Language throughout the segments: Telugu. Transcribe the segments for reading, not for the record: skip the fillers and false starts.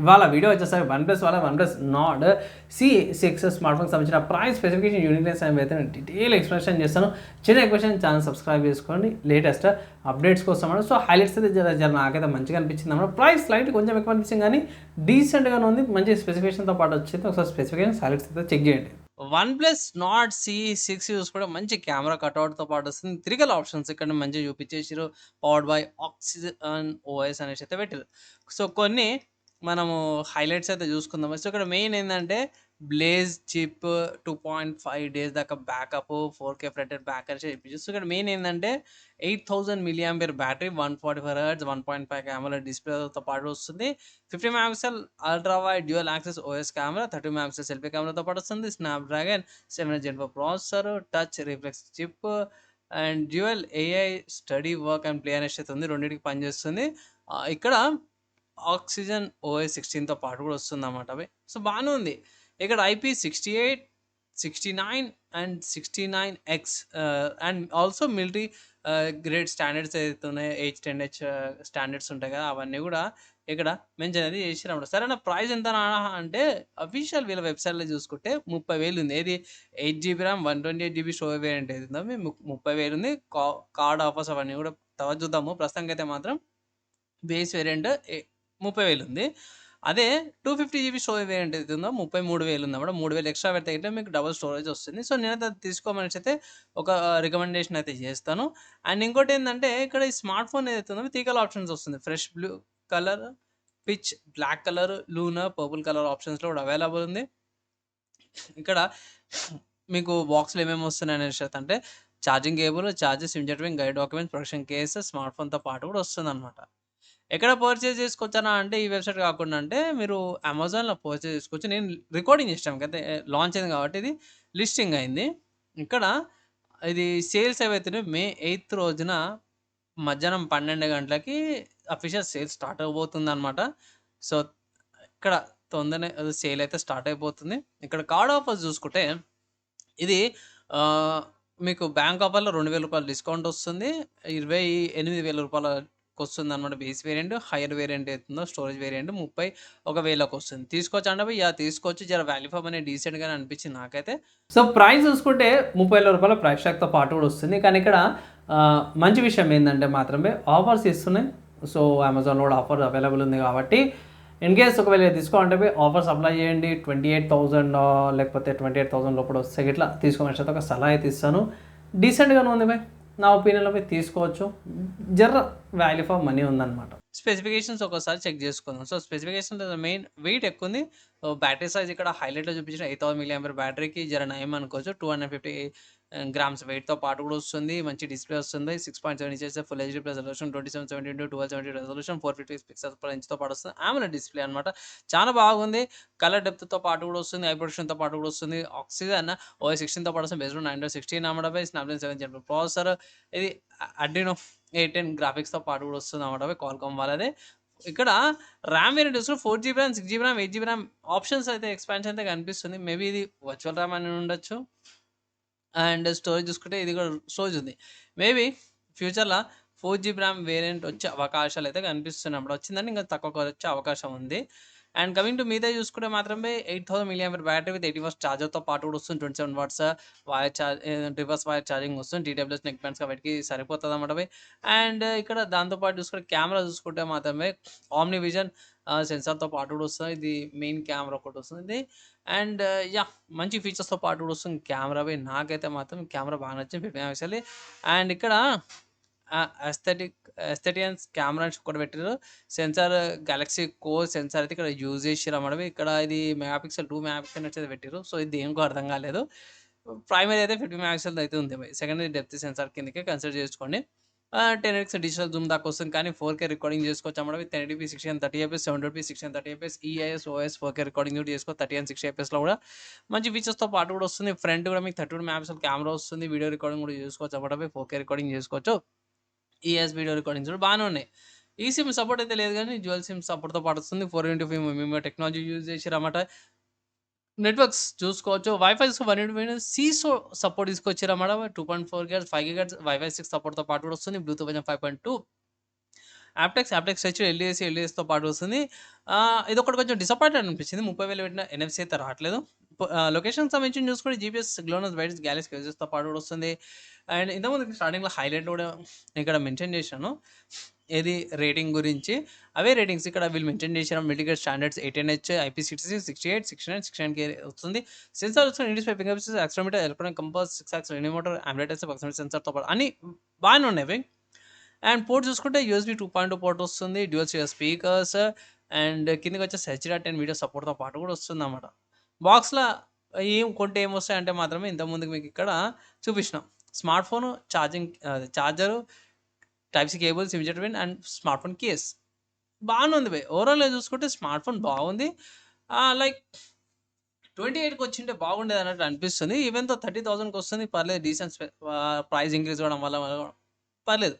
ఇవాళ వీడియో వచ్చేసరికి వన్‌ప్లస్ వాళ్ళ వన్‌ప్లస్ నార్డ్ సి6 స్మార్ట్ ఫోన్‌కి సంబంధించిన ప్రైస్ స్పెసిఫికేషన్ యూనిక్నెస్ అనేవి అయితే నేను డీటెయిల్ ఎక్స్‌ప్లనేషన్ చేస్తాను. చిన్న రిక్వెస్ట్ ఛానల్ సబ్స్క్రైబ్ చేసుకోండి లేటెస్ట్ అప్డేట్స్ కోసం అన్నమాట. సో హైలైట్స్ అయితే జర నాకైతే మంచిగా అనిపించింది అన్నమాట. ప్రైస్ స్లైట్ కొంచెం ఎక్కువ అనిపించింది కానీ డీసెంట్‌గానే ఉంది. మంచి స్పెసిఫికేషన్‌తో పాటు వచ్చింది. ఒకసారి స్పెసిఫికేషన్స్ హైలైట్స్ అయితే చెక్ చేయండి. వన్‌ప్లస్ నార్డ్ సి6 చూసుకోవడం మంచి కెమెరా కటౌట్‌తో పాటు వస్తుంది. 3 కలర్ ఆప్షన్స్ ఇక్కడ మంచిగా చూపించేసిర్రు. పవర్డ్ బై ఆక్సిజన్ ఓఎస్ అనేసి అయితే పెట్టారు. సో కొన్ని మనము హైలైట్స్ అయితే చూసుకుందాం. సో ఇక్కడ మెయిన్ ఏందంటే బ్లేజ్ చిప్ 2.5 డేస్ దాకా బ్యాకప్ 4K ఫ్రంటెడ్ బ్యాక్ అనేసి చూపించారు. సో ఇక్కడ మెయిన్ ఏందంటే 8000 milli ampere battery 144 hertz 1.5 AMOLED డిస్ప్లేతో పాటు వస్తుంది. 50 megapixel ultra wide dual axis OS camera 30 megapixel selfie కెమెరాతో పాటు వస్తుంది. Snapdragon 7 Gen 4 processor touch reflex chip and dual AI study work and play అనేసి అయితే ఉంది. రెండింటికి పనిచేస్తుంది. ఇక్కడ ఆక్సిజన్ ఓఎస్ 16తో పాటు కూడా వస్తుందన్నమాట అవి. సో బాగానే ఉంది. ఇక్కడ IP68, 69 and 69X and also military grade standards ఏదైతే ఉన్నాయో H10H స్టాండర్డ్స్ ఉంటాయి కదా! అవన్నీ కూడా ఇక్కడ మెన్షన్ అయితే చేసిరన్నమాట. సరేనా ప్రైస్ ఎంత నాన్న అంటే అఫీషియల్ వీళ్ళ వెబ్‌సైట్‌లో చూసుకుంటే 30,000 ఉంది. ఏది 8 GB RAM 128 GB storage variant ఏది ఉందో 30,000 ఉంది. కార్డ్ ఆఫర్స్ అవన్నీ కూడా తర్వాత చూద్దాము. ప్రస్తుతానికైతే మాత్రం బేస్ వేరియంట్ 30,000 ఉంది. అదే 250 జీబీ స్టోరేజ్ వేరియంట్ ఏదైతే ఉందో 33,000 ఉందన్నమాట. 3,000 ఎక్స్ట్రా పెడితే గిట్ల మీకు డబుల్ స్టోరేజ్ వస్తుంది. సో నేనైతే అది తీసుకోమనేసి అయితే ఒక రికమెండేషన్ అయితే చేస్తాను. అండ్ ఇంకోటేందంటే ఇక్కడ ఈ స్మార్ట్ ఫోన్ ఏదైతే ఉందో 3 కలర్ ఆప్షన్స్ వస్తుంది. Fresh blue colour, pitch black colour, lunar, purple colour ఆప్షన్స్‌లో కూడా అవైలబుల్ ఉంది. ఇక్కడ మీకు బాక్స్‌లో ఏమేమి వస్తున్నాయనేసి అయితే అంటే charging cable, charger, SIM jet wing, guide documents, protection case, smart ఫోన్‌తో పాటు కూడా వస్తుందన్నమాట. ఎక్కడ పర్చేజ్ చేసుకోవచ్చనా అంటే ఈ వెబ్‌సైట్ కాకుండా అంటే మీరు అమెజాన్‌లో పర్చేజ్ చేసుకోవచ్చు. నేను రికార్డింగ్ చేసాం కదా! లాంచ్ అయింది కాబట్టి ఇది లిస్టింగ్ అయింది. ఇక్కడ ఇది సేల్స్ ఏవైతున్నాయో మే 8 రోజున మధ్యాహ్నం 12 గంటలకి అఫీషియల్ సేల్ స్టార్ట్ అవ్వబోతుందన్నమాట. సో ఇక్కడ తొందరనే సేల్ అయితే స్టార్ట్ అయిపోతుంది. ఇక్కడ కార్డ్ ఆఫర్స్ చూసుకుంటే ఇది మీకు బ్యాంక్ ఆఫర్‌లో రూ. 2,000 డిస్కౌంట్ వస్తుంది. రూ. 28,000 వస్తుందన్నమాట బేస్ వేరియంట్. హైయర్ వేరియంట్ ఏతుందో స్టోరేజ్ వేరియంట్ 31,000కి వస్తుంది. తీసుకోవచ్చా అంటే యాహ్! తీసుకోవచ్చు. జర వాల్యూ ఫర్ మనీ డీసెంట్‌గానే అనిపించింది నాకైతే. సో ప్రైస్ చూసుకుంటే రూ. 30,000 ప్రైస్ ట్యాగ్‌తో పాటు కూడా వస్తుంది. కానీ ఇక్కడ మంచి విషయం ఏందంటే మాత్రమే ఆఫర్స్ ఇస్తున్నాయి. సో అమెజాన్‌లో కూడా ఆఫర్ అవైలబుల్ ఉంది కాబట్టి ఇన్ కేస్ ఒకవేళ తీసుకోవాలంటే ఆఫర్స్ అప్లై చేయండి. 28,000 లేకపోతే 28,000 లోపల వస్తే గిట్లా తీసుకోమని ఒక సలహా అయితే ఇస్తాను. డీసెంట్‌గానే ఉంది బై. నా ఒపీనియన్‌లో పోయి తీసుకోవచ్చు. జర్ర వాల్యూ ఫర్ మనీ ఉందన్నమాట. స్పెసిఫికేషన్స్ ఒకసారి చెక్ చేసుకుందాం. సో స్పెసిఫికేషన్‌లో మెయిన్ వెయిట్ ఎక్కువుంది. బ్యాటరీ సైజ్ ఇక్కడ హైలైట్‌లో చూపించిన 8000 మిల్లీ ఆంపియర్ బ్యాటరీకి జర నయం అనుకోవచ్చు. 250 గ్రామ్స్ వెయిట్‌తో పాటు కూడా వస్తుంది. మంచి డిస్‌ప్లే వస్తుంది. 6.7 inches full HD plus resolution 2770x1270 resolution 450 pixels per ఇంచ్‌తో పాటు వస్తుంది. AMOLED డిస్‌ప్లే అనమాట. చాలా బాగుంది. కలర్ డెప్త్‌తో పాటు కూడా వస్తుంది. హై ప్రొటెక్షన్‌తో పాటు కూడా వస్తుంది. ఆక్సిజన్ ఓఎస్ 16తో పాటు వస్తుంది. బేస్డ్ ఆన్ ఆండ్రాయిడ్ 16 అమ్మడపై స్నాప్‌డ్రాగన్ 7 జెన్ ప్రాసెసర్ ఇది అడ్రినో A10 గ్రాఫిక్స్‌తో పాటు కూడా వస్తుందన్నమాట. క్వాల్కామ్ వాళ్ళదే. ఇక్కడ ర్యామ్ వేరియంట్ చూసుకుంటే 4 GB RAM, 6 GB RAM, 8 GB RAM options అయితే ఎక్స్పాన్షన్ అయితే కనిపిస్తుంది. మేబీ ఇది వర్చువల్ ర్యామ్ అని ఉండొచ్చు. అండ్ స్టోరేజ్ చూసుకుంటే ఇది కూడా స్టోరేజ్ ఉంది. మేబీ ఫ్యూచర్‌లో 4 జీబీ ర్యామ్ వేరియంట్ వచ్చే అవకాశాలు అయితే కనిపిస్తున్నాయి. అప్పుడు వచ్చిందంటే ఇంకా తక్కువకి వచ్చే అవకాశం ఉంది. అండ్ కమింగ్ టు మిగతాయి చూసుకుంటే మాత్రమే 8000 milli ampere battery with 80 watts చార్జర్‌తో పాటు కూడా వస్తుంది. 27 వాట్స్ రివర్స్ వైర్ ఛార్జింగ్ వస్తుంది. TWS నెక్ బ్యాండ్స్ వీటికి సరిపోతదన్నమాట అవి. అండ్ ఇక్కడ దాంతో పాటు చూసుకుంటే కెమెరా చూసుకుంటే మాత్రమే ఆమ్ని విజన్ సెన్సార్‌తో పాటు కూడా వస్తుంది. ఇది మెయిన్ కెమెరా ఒకటి వస్తుంది. And yeah! మంచి ఫీచర్స్‌తో పాటు కూడా వస్తుంది కెమెరావి. నాకైతే మాత్రం కెమెరా బాగా నచ్చింది 50 మెగాపిక్సెల్‌ది. అండ్ ఇక్కడ ఎస్థెటియన్స్ కెమెరా అని ఒకటి పెట్టిర్రు. సెన్సార్ గెలాక్సీ కోర్ సెన్సార్ అయితే ఇక్కడ యూజ్ చేసిర్రన్నమాట. ఇక్కడ ఇది మెగాపిక్సెల్ 2 మెగాపిక్సెల్ అయితే పెట్టిర్రు. సో ఇది దేనికో అర్థం కాలేదు. ప్రైమరీ అయితే 50 మెగాపిక్సెల్ అయితే ఉంది. సెకండరీ డెప్త్ సెన్సార్ కిందకే కన్సిడర్ చేసుకోండి. 10x డిజిటల్ జూమ్ దాకా వస్తుంది. కానీ 4K రికార్డింగ్ చేసుకోవచ్చన్నమాట. With 1080p 60 and 30 fps 720p 60 and 30 fps EIS OS 4K recording కూడా చేసుకోవచ్చు. 30 and 60 fpsలో కూడా మంచి ఫీచర్స్‌తో పాటు కూడా వస్తుంది. ఫ్రంట్ కూడా మీకు 32 మెగాపిక్సెల్ కెమెరా వస్తుంది. వీడియో రికార్డింగ్ కూడా చేసుకోవచ్చు అన్నమాట. 4K రికార్డింగ్ చేసుకోవచ్చు. ఈఎస్ వీడియో రికార్డింగ్స్ కూడా బాగానే ఉన్నాయి. ఈ సిమ్ సపోర్ట్ అయితే లేదు కానీ డ్యూయల్ సిమ్ సపోర్ట్‌తో పాటు వస్తుంది. 4x5 టెక్నాలజీ యూజ్ చేసిరన్నమాట. నెట్వర్క్స్ చూసుకోవచ్చు. వైఫై 1 సీసో సపోర్ట్ తీసుకొచ్చిరన్నమాట. 2.4 GHz 5 GHz వైఫై 6 సపోర్ట్‌తో పాటు కూడా వస్తుంది. బ్లూటూత్ వెర్షన్ 5.2 యాప్టెక్స్ హెచ్ ఎల్ఈఎస్తో పాటు వస్తుంది. ఇది ఒకటి కొంచెం డిసప్పాయింటెడ్ అనిపించింది. 30,000 పెట్టిన NFC అయితే రావట్లేదు. లొకేషన్కి సంబంధించి చూసుకుంటే జీపీఎస్ గ్లోనస్ బైట్స్ గ్యాలక్సీ కేజెస్తో పాటు కూడా వస్తుంది. అండ్ ఇంతకుముందు స్టార్టింగ్లో హైలైట్ కూడా ఇక్కడ మెన్షన్ చేశాను, ఏది రేటింగ్ గురించి. అవే రేటింగ్స్ ఇక్కడ వీళ్ళు మెన్షన్ చేశారు. Mitigate standards 18H, IP66, 68, 69, 69K వస్తుంది. సెన్సార్ వస్తుంది, in display fingerprints, accelerometer, electronic compass, 6 axis remoter, ఆంబ్లెటెస్, ప్రాక్సిమిటీ సెన్సార్తో పాటు అన్ని బాగానే ఉన్నాయి. అండ్ పోర్ట్ చూసుకుంటే USB 2.0 పోర్ట్ వస్తుంది, డ్యూయల్ స్పీకర్స్, అండ్ కిందకి వచ్చేసి HD10 వీడియో సపోర్ట్తో పాటు కూడా వస్తుంది అన్నమాట. బాక్స్లో కొంటే ఏమొస్తాయంటే మాత్రమే ఇంతకుముందుకు మీకు ఇక్కడ చూపించినాం. Smartphone charger, type C cable, SIM eject pin and smartphone case బాగానే ఉంది భయ్. ఓవరాల్గా చూసుకుంటే స్మార్ట్ ఫోన్ బాగుంది. లైక్ 28కి వచ్చింటే బాగుండేది అన్నట్టు అనిపిస్తుంది. ఈవెన్తో 30,000కి వస్తుంది, పర్లేదు. డీసెంట్ ప్రైస్ ఇంక్రీజ్ అవ్వడం వల్ల పర్లేదు.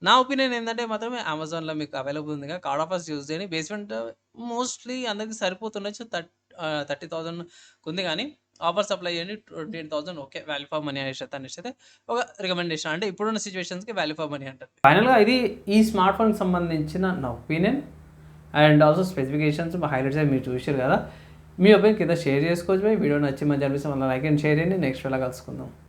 నా ఒపీనియన్ ఏంటంటే మాత్రమే అమెజాన్లో మీకు అవైలబుల్ ఉంది. కార్డ్ ఆఫర్స్ యూజ్ చేయండి. బేస్మెంట్ మోస్ట్లీ అందరికీ సరిపోతుండొచ్చు. 30,000 ఉంది, కానీ ఆఫర్స్ అప్లై చేయండి. 28,000 ఓకే, వాల్యూ ఫర్ మనీ అనేసి ఒక రికమెండేషన్. అంటే ఇప్పుడున్న సిచ్యువేషన్స్కి వాల్యూ ఫర్ మనీ అంటారు. ఫైనల్గా ఇది ఈ స్మార్ట్ ఫోన్కి సంబంధించిన నా opinion and also specifications highlights అవి మీరు చూసారు కదా. మీ ఒపీనియన్ కింద షేర్ చేసుకోవచ్చు. వీడియో నచ్చి మంచి అనిపిస్తే మళ్ళీ లైక్ అండ్ షేర్ చేయండి. నెక్స్ట్ వేళ కలుసుకుందాం.